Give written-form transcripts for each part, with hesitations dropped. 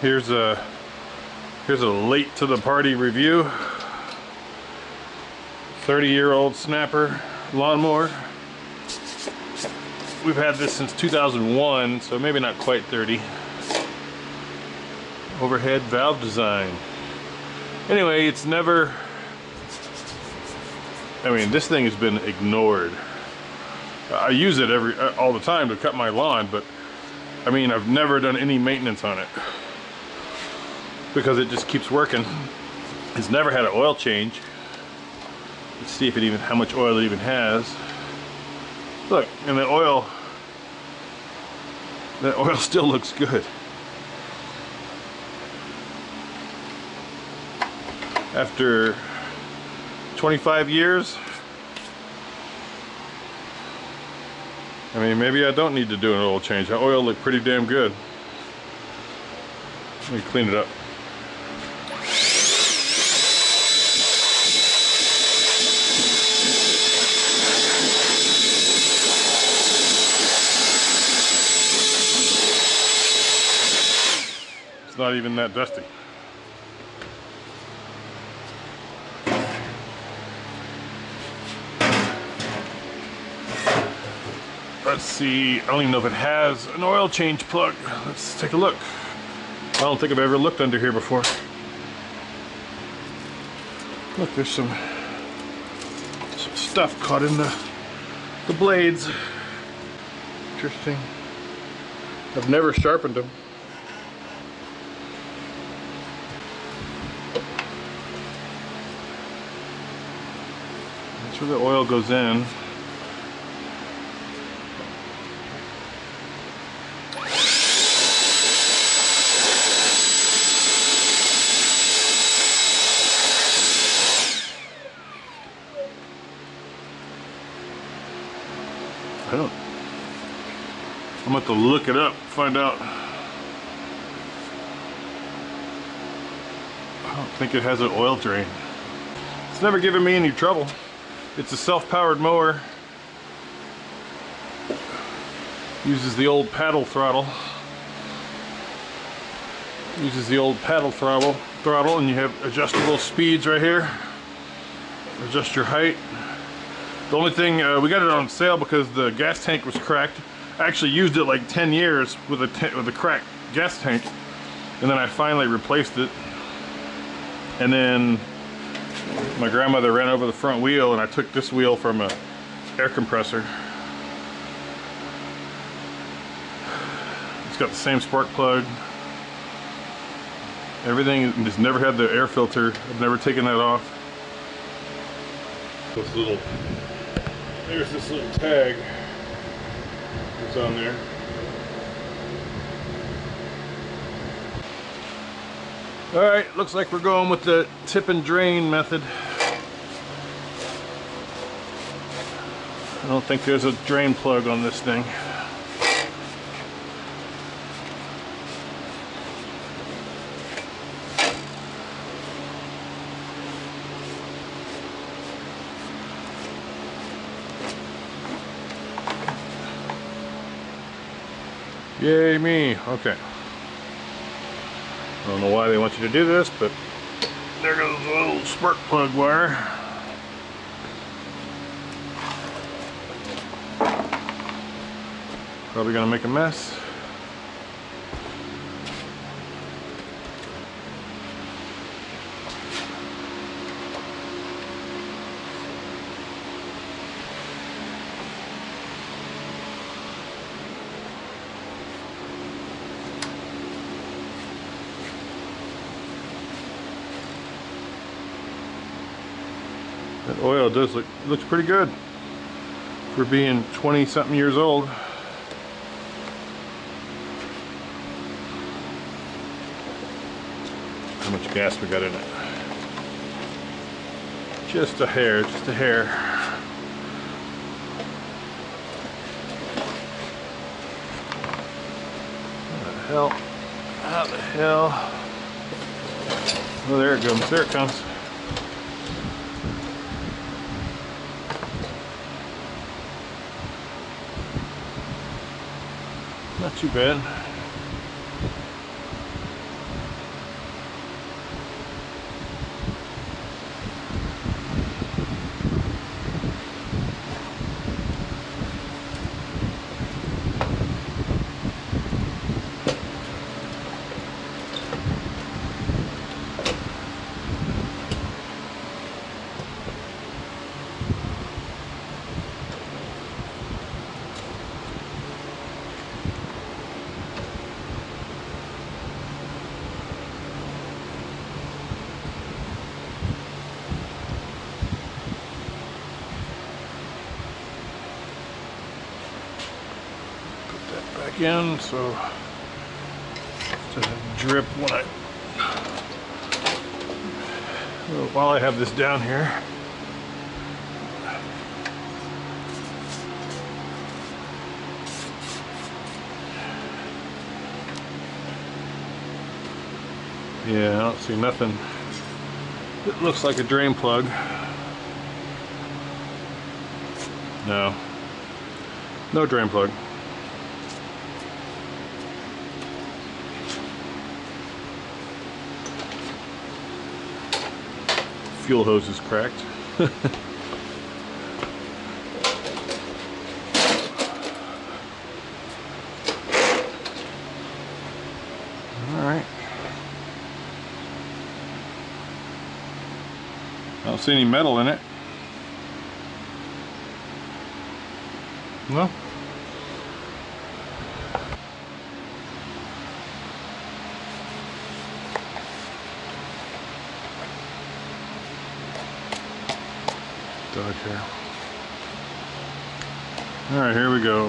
Here's a late to the party review. 30-year-old snapper lawnmower. We've had this since 2001, so maybe not quite 30. Overhead valve design. Anyway, it's never, I mean, this thing has been ignored. I use it all the time to cut my lawn, but I mean, I've never done any maintenance on it because it just keeps working. It's never had an oil change. Let's see if it even, how much oil it even has. Look, and the oil still looks good. After 25 years, I mean, maybe I don't need to do an oil change. The oil looked pretty damn good. Let me clean it up. It's not even that dusty. Let's see, I don't even know if it has an oil change plug. Let's take a look. I don't think I've ever looked under here before. Look, there's some stuff caught in the blades. Interesting. I've never sharpened them. That's where the oil goes in. I'm going to have to look it up, find out. I don't think it has an oil drain. It's never given me any trouble. It's a self-powered mower. Uses the old paddle throttle. Uses the old paddle throttle, and you have adjustable speeds right here. Adjust your height. The only thing, we got it on sale because the gas tank was cracked. I actually used it like 10 years with a cracked gas tank, and then I finally replaced it. And then my grandmother ran over the front wheel, and I took this wheel from a air compressor. It's got the same spark plug. Everything, just never had the air filter. I've never taken that off. This little, there's this little tag that's on there. Alright, looks like we're going with the tip and drain method. I don't think there's a drain plug on this thing. Yay me, okay. I don't know why they want you to do this, but there goes the little spark plug wire. Probably gonna make a mess. That oil does looks pretty good for being 20 something years old. How much gas we got in it? Just a hair, just a hair. How the hell? How the hell? Oh, there it comes. There it comes. Not too bad. back in, so it doesn't drip when I. Well, while I have this down here, yeah, I don't see nothing. It looks like a drain plug. No. No drain plug. Fuel hose is cracked. Alright. I don't see any metal in it. No. Dog hair. Alright, here we go.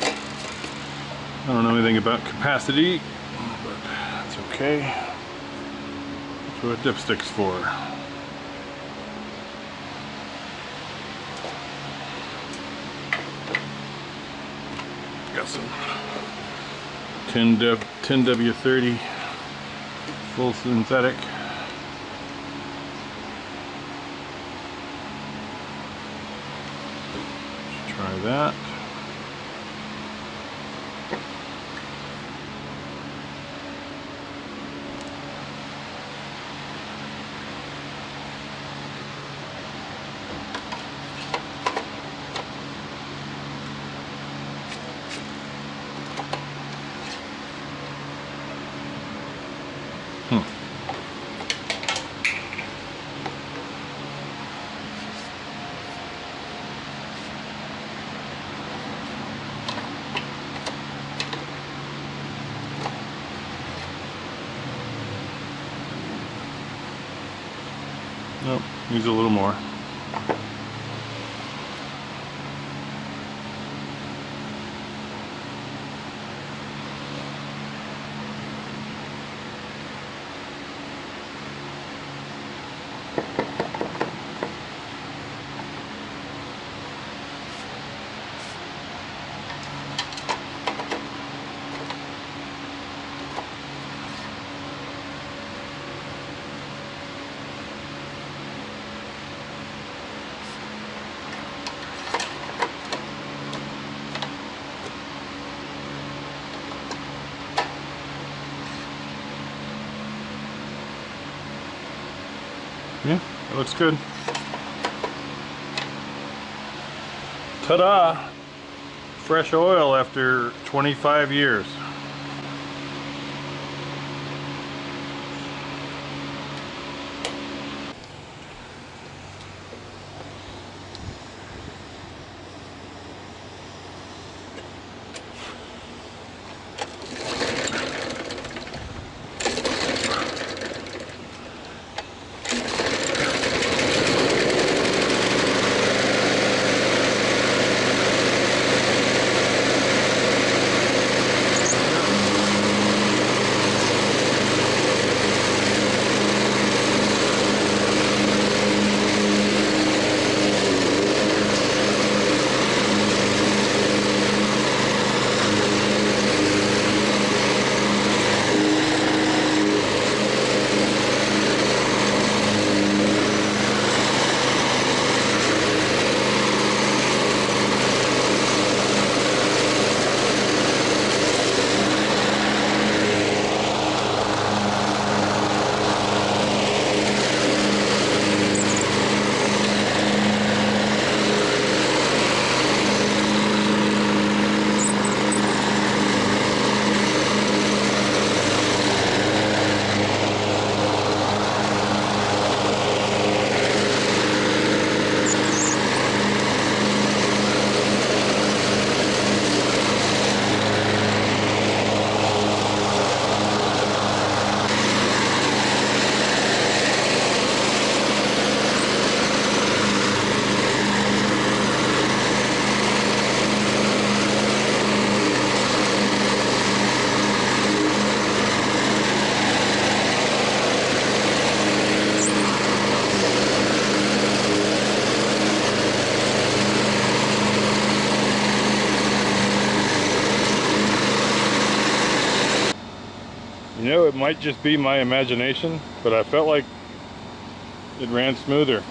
I don't know anything about capacity, but that's okay. That's what a dipstick's for. Got some 10W30 full synthetic. Try that. Nope, needs a little more. Yeah, that looks good. Ta-da! Fresh oil after 25 years. might just be my imagination, but I felt like it ran smoother.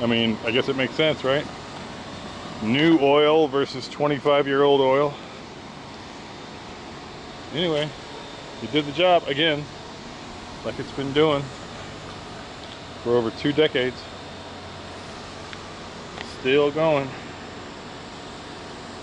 I mean, I guess it makes sense, right? New oil versus 25-year-old oil. Anyway, it did the job again, like it's been doing for over 2 decades. Still going.